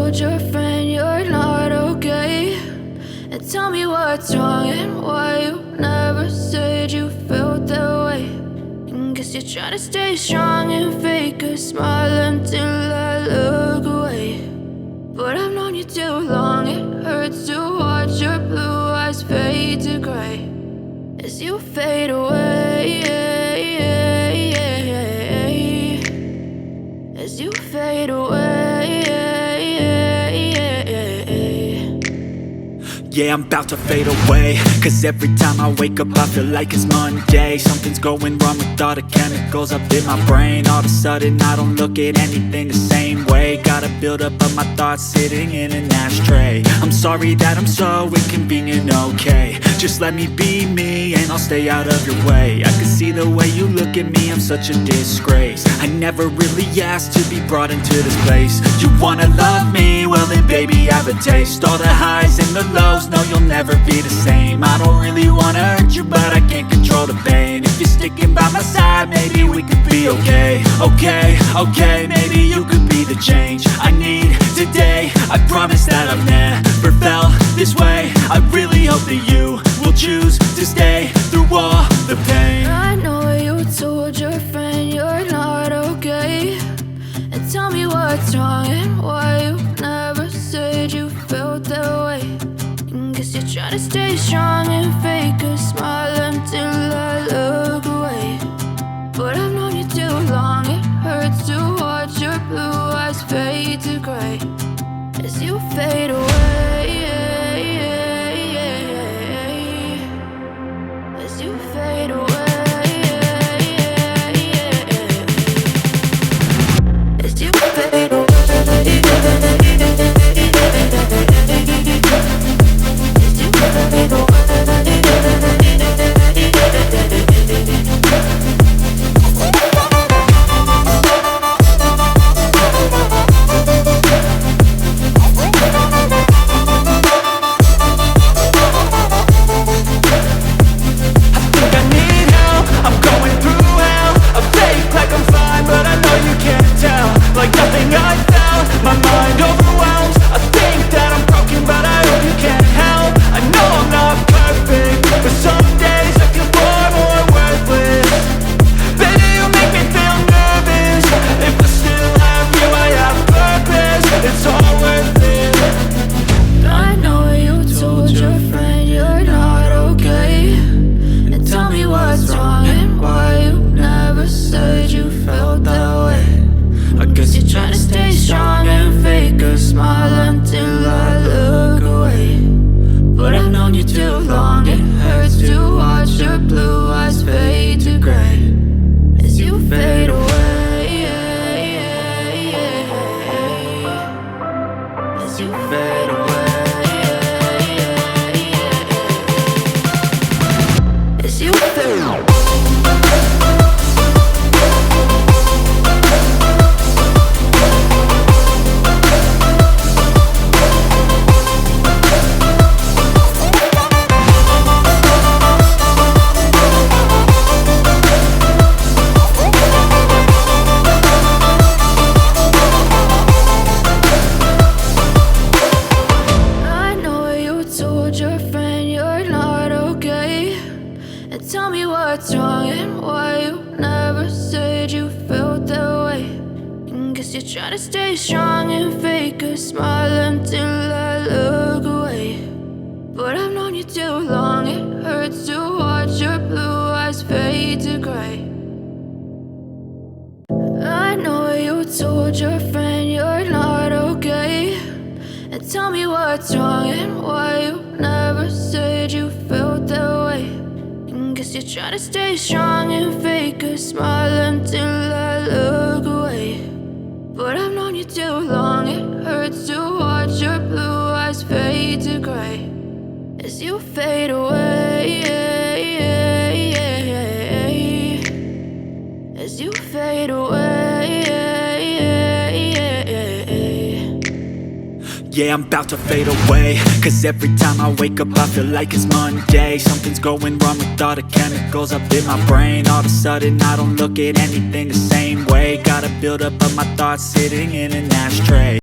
told your friend you're not okay, and tell me what's wrong and why you never said you felt that way. And guess you're trying to stay strong and fake a smile until I look away. But I've known you too long, it hurts to watch your blue eyes fade to gray as you fade away, as you fade away. Yeah, I'm about to fade away, cause every time I wake up I feel like it's Monday. Something's going wrong with all the chemicals up in my brain. All of a sudden I don't look at anything the same way. Got a build up of my thoughts sitting in an ashtray. I'm sorry that I'm so inconvenient, okay. Just let me be me and I'll stay out of your way. I can see the way you look at me, I'm such a disgrace. I never really asked to be brought into this place. You wanna love me? Well then baby, have a taste. All the highs and the lows, no, you'll never be the same. I don't really wanna hurt you, but I can't control the pain. If you're sticking by my side, maybe we could be okay. Okay, maybe you could be the change I need today. I promise that I've never felt this way. I really hope that you will choose to stay through all the pain. I know you told your friend you're not okay, and tell me what's wrong and why you never said you felt that way. And guess you're trying to stay strong and fake a smile until I look away. But I've known you too long, it hurts to watch your blue eyes fade to gray as you fade away, as you fade away. As you fade away. Tell me what's wrong and why you never said you felt that way. And guess you're trying to stay strong and fake a smile until I look away. But I've known you too long, it hurts to watch your blue eyes fade to gray. I know you told your friend you're not okay, and tell me what's wrong and why you never said you felt that way. Guess you're trying to stay strong and fake a smile until I look away. But I've known you too long, it hurts to watch your blue eyes fade to gray as you fade away, as you fade away. Yeah, I'm about to fade away, cause every time I wake up I feel like it's Monday. Something's going wrong with all the chemicals up in my brain. All of a sudden I don't look at anything the same way. Got a build up of my thoughts sitting in an ashtray.